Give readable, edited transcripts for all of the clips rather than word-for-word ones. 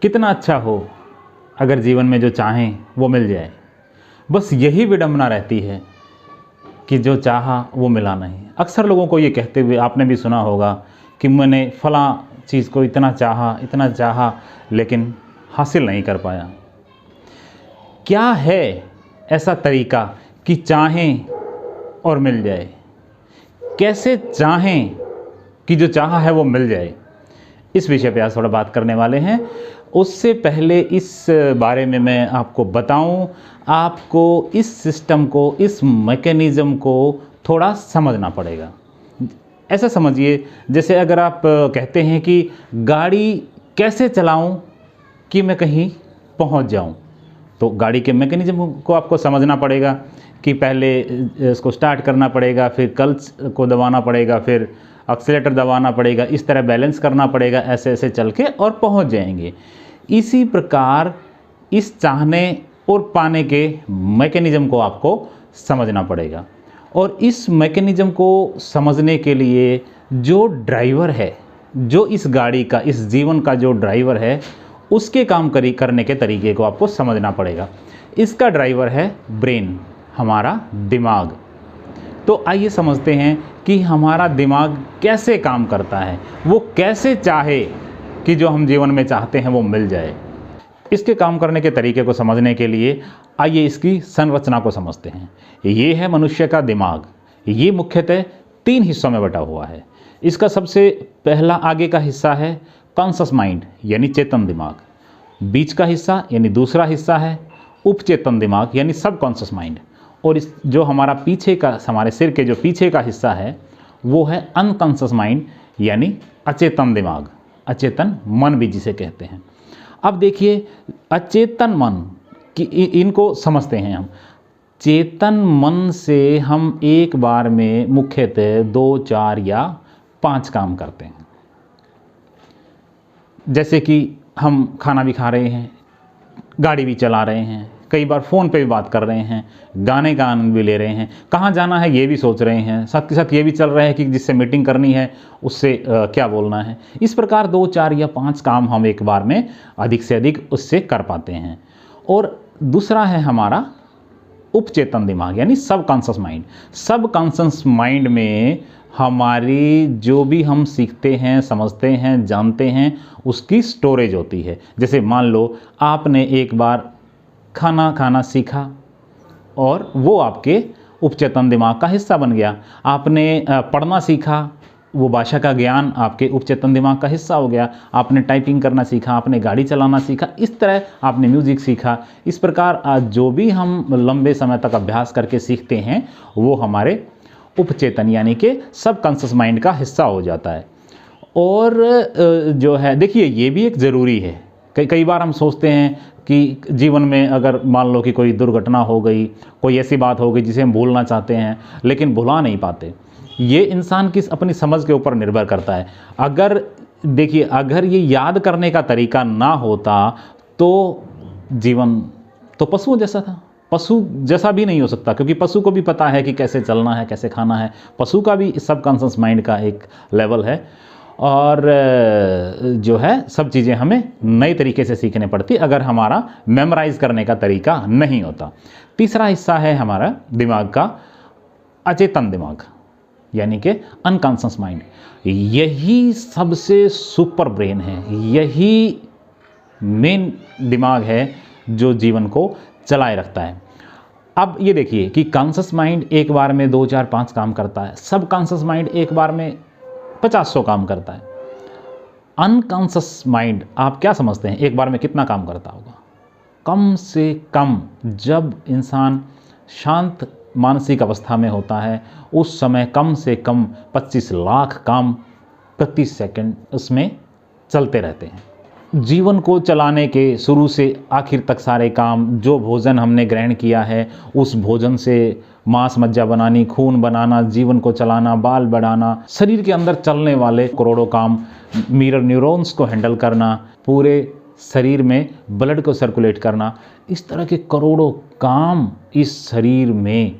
कितना अच्छा हो अगर जीवन में जो चाहें वो मिल जाए। बस यही विडंबना रहती है कि जो चाहा वो मिला नहीं। अक्सर लोगों को ये कहते हुए आपने भी सुना होगा कि मैंने फ़लाँ चीज़ को इतना चाहा लेकिन हासिल नहीं कर पाया। क्या है ऐसा तरीका कि चाहें और मिल जाए? कैसे चाहें कि जो चाहा है वो मिल जाए? इस विषय पे आज थोड़ा बात करने वाले हैं। उससे पहले इस बारे में मैं आपको बताऊं, आपको इस सिस्टम को, इस मैकेनिज़्म को थोड़ा समझना पड़ेगा। ऐसा समझिए जैसे अगर आप कहते हैं कि गाड़ी कैसे चलाऊं कि मैं कहीं पहुंच जाऊं, तो गाड़ी के मैकेनिज़्म को आपको समझना पड़ेगा कि पहले इसको स्टार्ट करना पड़ेगा, फिर क्लच को दबाना पड़ेगा, फिर एक्सीलेटर दबाना पड़ेगा, इस तरह बैलेंस करना पड़ेगा, ऐसे ऐसे चल के और पहुंच जाएंगे। इसी प्रकार इस चाहने और पाने के मैकेनिज़्म को आपको समझना पड़ेगा। और इस मैकेनिज़्म को समझने के लिए जो ड्राइवर है, जो इस गाड़ी का, इस जीवन का जो ड्राइवर है, उसके काम करने के तरीके को आपको समझना पड़ेगा। इसका ड्राइवर है ब्रेन, हमारा दिमाग। तो आइए समझते हैं कि हमारा दिमाग कैसे काम करता है, वो कैसे चाहे कि जो हम जीवन में चाहते हैं वो मिल जाए। इसके काम करने के तरीके को समझने के लिए आइए इसकी संरचना को समझते हैं। ये है मनुष्य का दिमाग। ये मुख्यतः 3 हिस्सों में बटा हुआ है। इसका सबसे पहला आगे का हिस्सा है कॉन्शस माइंड यानी चेतन दिमाग। बीच का हिस्सा यानी दूसरा हिस्सा है उपचेतन दिमाग यानी सब कॉन्शस माइंड। और इस जो हमारा पीछे का, हमारे सिर के जो पीछे का हिस्सा है वो है अनकॉन्शस माइंड यानी अचेतन दिमाग, अचेतन मन भी जिसे कहते हैं। अब देखिए अचेतन मन कि इनको समझते हैं हम। चेतन मन से हम एक बार में मुख्यतः 2, 4 या 5 काम करते हैं। जैसे कि हम खाना भी खा रहे हैं, गाड़ी भी चला रहे हैं, कई बार फ़ोन पे भी बात कर रहे हैं, गाने का आनंद भी ले रहे हैं, कहाँ जाना है ये भी सोच रहे हैं, साथ के साथ ये भी चल रहा है कि जिससे मीटिंग करनी है उससे क्या बोलना है। इस प्रकार 2, 4 या 5 काम हम एक बार में अधिक से अधिक उससे कर पाते हैं। और दूसरा है हमारा उपचेतन दिमाग यानी सब कॉन्शस माइंड। सब कॉन्शस माइंड में हमारी जो भी हम सीखते हैं, समझते हैं, जानते हैं, उसकी स्टोरेज होती है। जैसे मान लो आपने एक बार खाना खाना सीखा और वो आपके उपचेतन दिमाग का हिस्सा बन गया। आपने पढ़ना सीखा, वो भाषा का ज्ञान आपके उपचेतन दिमाग का हिस्सा हो गया। आपने टाइपिंग करना सीखा, आपने गाड़ी चलाना सीखा, इस तरह आपने म्यूज़िक सीखा। इस प्रकार जो भी हम लंबे समय तक अभ्यास करके सीखते हैं वो हमारे उपचेतन यानी कि सब कॉन्शस माइंड का हिस्सा हो जाता है। और जो है देखिए ये भी एक ज़रूरी है। कई बार हम सोचते हैं कि जीवन में अगर मान लो कि कोई दुर्घटना हो गई, कोई ऐसी बात हो गई जिसे हम भूलना चाहते हैं लेकिन भुला नहीं पाते। ये इंसान की अपनी समझ के ऊपर निर्भर करता है। अगर देखिए अगर ये याद करने का तरीका ना होता तो जीवन तो पशुओं जैसा था। पशु जैसा भी नहीं हो सकता क्योंकि पशु को भी पता है कि कैसे चलना है, कैसे खाना है। पशु का भी सब कॉन्शस माइंड का एक लेवल है। और जो है सब चीज़ें हमें नए तरीके से सीखने पड़ती अगर हमारा मेमोराइज़ करने का तरीका नहीं होता। तीसरा हिस्सा है हमारा दिमाग का अचेतन दिमाग यानी कि अनकॉन्शस माइंड। यही सबसे सुपर ब्रेन है, यही मेन दिमाग है जो जीवन को चलाए रखता है। अब ये देखिए कि कॉन्शस माइंड एक बार में 2, 4, 5 काम करता है। सब कॉन्शस माइंड एक बार में 50-100 काम करता है। अनकॉन्शस माइंड आप क्या समझते हैं एक बार में कितना काम करता होगा? कम से कम जब इंसान शांत मानसिक अवस्था में होता है उस समय कम से कम 25 लाख काम प्रति सेकंड उसमें चलते रहते हैं। जीवन को चलाने के शुरू से आखिर तक सारे काम, जो भोजन हमने ग्रहण किया है उस भोजन से मांस मज्जा बनानी, खून बनाना, जीवन को चलाना, बाल बढ़ाना, शरीर के अंदर चलने वाले करोड़ों काम, मिरर न्यूरॉन्स को हैंडल करना, पूरे शरीर में ब्लड को सर्कुलेट करना, इस तरह के करोड़ों काम इस शरीर में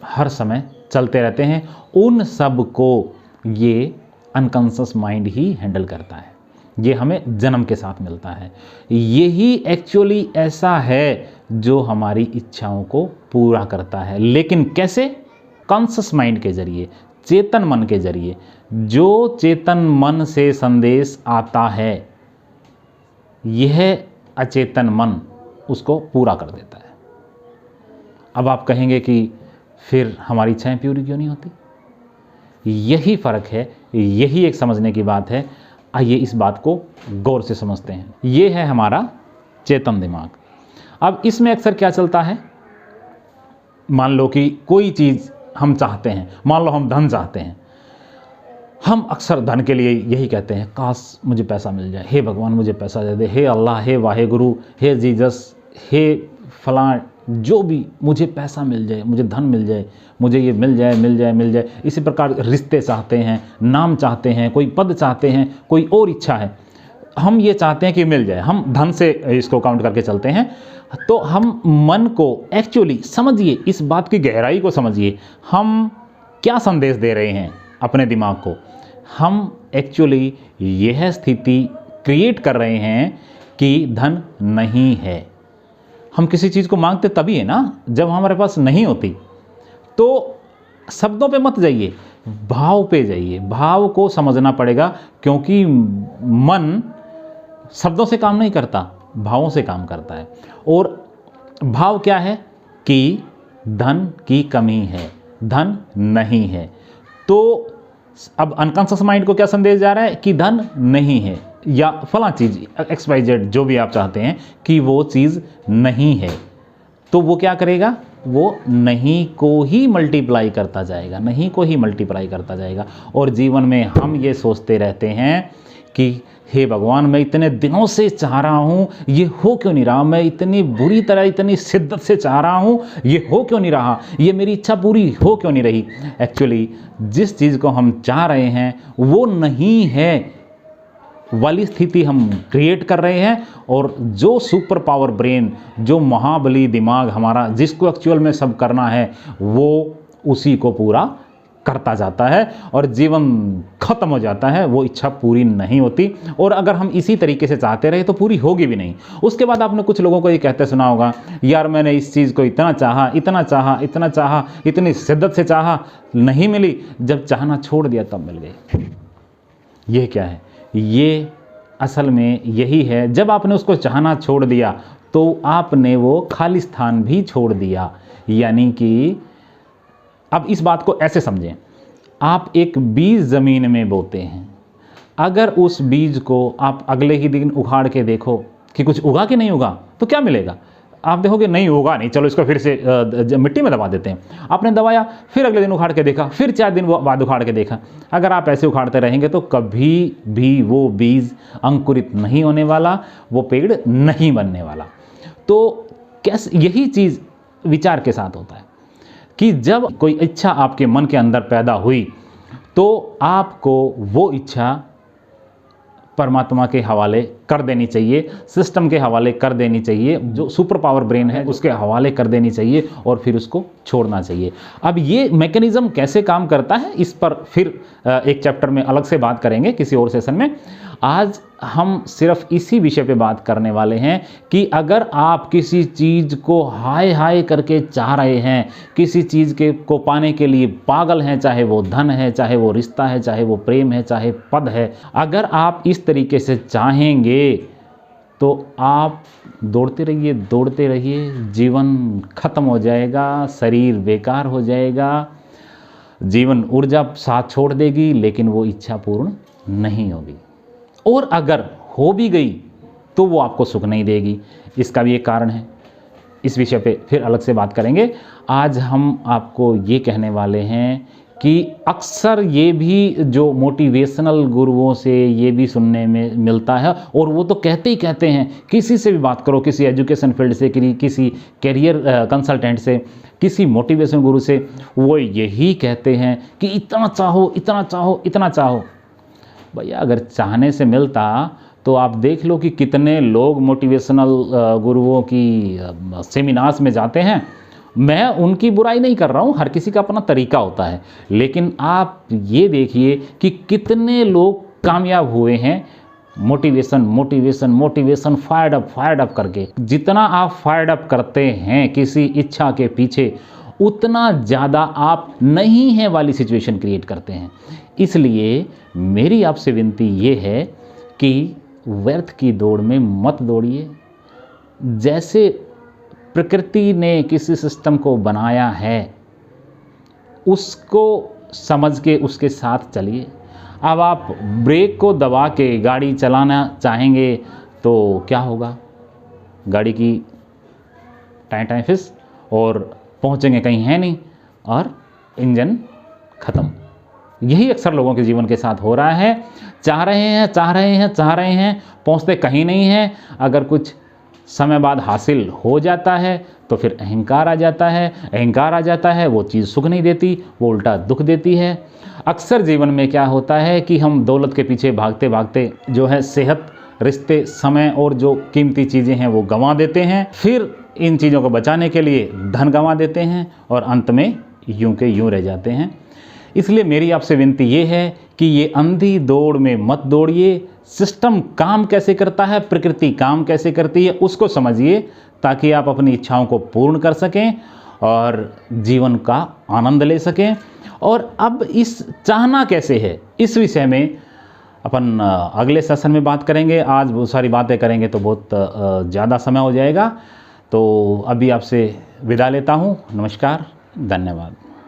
हर समय चलते रहते हैं। उन सब को ये अनकॉन्शस माइंड ही हैंडल करता है। ये हमें जन्म के साथ मिलता है। यही एक्चुअली ऐसा है जो हमारी इच्छाओं को पूरा करता है। लेकिन कैसे? कॉन्शस माइंड के जरिए, चेतन मन के जरिए। जो चेतन मन से संदेश आता है, यह अचेतन मन उसको पूरा कर देता है। अब आप कहेंगे कि फिर हमारी इच्छाएं पूरी क्यों नहीं होती? यही फ़र्क है, यही एक समझने की बात है। आइए इस बात को गौर से समझते हैं। ये है हमारा चेतन दिमाग। अब इसमें अक्सर क्या चलता है, मान लो कि कोई चीज़ हम चाहते हैं, मान लो हम धन चाहते हैं। हम अक्सर धन के लिए यही कहते हैं, काश मुझे पैसा मिल जाए, हे भगवान मुझे पैसा दे दे, हे अल्लाह, हे वाहे गुरु, हे जीसस, हे फलां, जो भी, मुझे पैसा मिल जाए, मुझे धन मिल जाए, मुझे ये मिल जाए, मिल जाए, मिल जाए। इसी प्रकार रिश्ते चाहते हैं, नाम चाहते हैं, कोई पद चाहते हैं, कोई और इच्छा है, हम ये चाहते हैं कि मिल जाए। हम धन से इसको काउंट करके चलते हैं। तो हम मन को एक्चुअली समझिए, इस बात की गहराई को समझिए, हम क्या संदेश दे रहे हैं अपने दिमाग को। हम एक्चुअली यह स्थिति क्रिएट कर रहे हैं कि धन नहीं है। हम किसी चीज़ को मांगते तभी है ना जब हमारे पास नहीं होती। तो शब्दों पे मत जाइए, भाव पे जाइए। भाव को समझना पड़ेगा, क्योंकि मन शब्दों से काम नहीं करता, भावों से काम करता है। और भाव क्या है कि धन की कमी है, धन नहीं है। तो अब अनकॉन्शियस माइंड को क्या संदेश जा रहा है कि धन नहीं है, या फला चीज़ XYZ जो भी आप चाहते हैं कि वो चीज़ नहीं है। तो वो क्या करेगा, वो नहीं को ही मल्टीप्लाई करता जाएगा, नहीं को ही मल्टीप्लाई करता जाएगा। और जीवन में हम ये सोचते रहते हैं कि हे भगवान, मैं इतने दिनों से चाह रहा हूँ, ये हो क्यों नहीं रहा, मैं इतनी बुरी तरह, इतनी शिद्दत से चाह रहा हूँ, ये हो क्यों नहीं रहा, ये मेरी इच्छा पूरी हो क्यों नहीं रही। एक्चुअली जिस चीज़ को हम चाह रहे हैं वो नहीं है वाली स्थिति हम क्रिएट कर रहे हैं। और जो सुपर पावर ब्रेन, जो महाबली दिमाग हमारा, जिसको एक्चुअल में सब करना है, वो उसी को पूरा करता जाता है और जीवन खत्म हो जाता है। वो इच्छा पूरी नहीं होती। और अगर हम इसी तरीके से चाहते रहे तो पूरी होगी भी नहीं। उसके बाद आपने कुछ लोगों को ये कहते सुना होगा, यार मैंने इस चीज़ को इतना चाहा, इतना चाहा, इतना चाहा, इतनी शिद्दत से चाहा, नहीं मिली, जब चाहना छोड़ दिया तब मिल गई। ये क्या है? ये असल में यही है, जब आपने उसको चाहना छोड़ दिया तो आपने वो खालिस्तान भी छोड़ दिया। यानी कि अब इस बात को ऐसे समझें, आप एक बीज ज़मीन में बोते हैं। अगर उस बीज को आप अगले ही दिन उखाड़ के देखो कि कुछ उगा कि नहीं उगा, तो क्या मिलेगा? आप देखोगे नहीं उगा नहीं, चलो इसको फिर से मिट्टी में दबा देते हैं। आपने दबाया, फिर अगले दिन उखाड़ के देखा, फिर 4 दिन बाद उखाड़ के देखा। अगर आप ऐसे उखाड़ते रहेंगे तो कभी भी वो बीज अंकुरित नहीं होने वाला, वो पेड़ नहीं बनने वाला। तो कैसे, यही चीज़ विचार के साथ होता है कि जब कोई इच्छा आपके मन के अंदर पैदा हुई तो आपको वो इच्छा परमात्मा के हवाले कर देनी चाहिए, सिस्टम के हवाले कर देनी चाहिए, जो सुपर पावर ब्रेन है उसके हवाले कर देनी चाहिए और फिर उसको छोड़ना चाहिए। अब ये मैकेनिज़्म कैसे काम करता है, इस पर फिर एक चैप्टर में अलग से बात करेंगे किसी और सेशन में। आज हम सिर्फ इसी विषय पे बात करने वाले हैं कि अगर आप किसी चीज़ को हाय हाय करके चाह रहे हैं, किसी चीज़ के को पाने के लिए पागल हैं, चाहे वो धन है, चाहे वो रिश्ता है, चाहे वो प्रेम है, चाहे पद है, अगर आप इस तरीके से चाहेंगे तो आप दौड़ते रहिए, जीवन खत्म हो जाएगा, शरीर बेकार हो जाएगा, जीवन ऊर्जा साथ छोड़ देगी, लेकिन वो इच्छा पूर्ण नहीं होगी। और अगर हो भी गई तो वो आपको सुख नहीं देगी। इसका भी एक कारण है, इस विषय पे फिर अलग से बात करेंगे। आज हम आपको ये कहने वाले हैं कि अक्सर ये भी जो मोटिवेशनल गुरुओं से ये भी सुनने में मिलता है, और वो तो कहते ही कहते हैं, किसी से भी बात करो, किसी एजुकेशन फील्ड से, किसी कैरियर कंसल्टेंट से, किसी मोटिवेशन गुरु से, वो यही कहते हैं कि इतना चाहो, इतना चाहो, इतना चाहो। भैया अगर चाहने से मिलता तो आप देख लो कि कितने लोग मोटिवेशनल गुरुओं की सेमिनार्स में जाते हैं। मैं उनकी बुराई नहीं कर रहा हूँ, हर किसी का अपना तरीका होता है, लेकिन आप ये देखिए कि कितने लोग कामयाब हुए हैं motivation motivation motivation, fired up करके। जितना आप फायर्ड अप करते हैं किसी इच्छा के पीछे, उतना ज़्यादा आप नहीं है वाली सिचुएशन क्रिएट करते हैं। इसलिए मेरी आपसे विनती ये है कि व्यर्थ की दौड़ में मत दौड़िए। जैसे प्रकृति ने किसी सिस्टम को बनाया है उसको समझ के उसके साथ चलिए। अब आप ब्रेक को दबा के गाड़ी चलाना चाहेंगे तो क्या होगा? गाड़ी की टाइम टाइम फिस और पहुंचेंगे कहीं है नहीं और इंजन ख़त्म। यही अक्सर लोगों के जीवन के साथ हो रहा है। चाह रहे हैं, पहुंचते कहीं नहीं हैं। अगर कुछ समय बाद हासिल हो जाता है तो फिर अहंकार आ जाता है। वो चीज़ सुख नहीं देती, वो उल्टा दुख देती है। अक्सर जीवन में क्या होता है कि हम दौलत के पीछे भागते भागते जो है सेहत, रिश्ते, समय और जो कीमती चीज़ें हैं वो गंवा देते हैं। फिर इन चीज़ों को बचाने के लिए धन गंवा देते हैं और अंत में यूं के यूं रह जाते हैं। इसलिए मेरी आपसे विनती ये है कि ये अंधी दौड़ में मत दौड़िए। सिस्टम काम कैसे करता है, प्रकृति काम कैसे करती है, उसको समझिए ताकि आप अपनी इच्छाओं को पूर्ण कर सकें और जीवन का आनंद ले सकें। और अब इस चाहना कैसे है, इस विषय में अपन अगले सेशन में बात करेंगे। आज बहुत सारी बातें करेंगे तो बहुत ज़्यादा समय हो जाएगा। तो अभी आपसे विदा लेता हूँ। नमस्कार, धन्यवाद।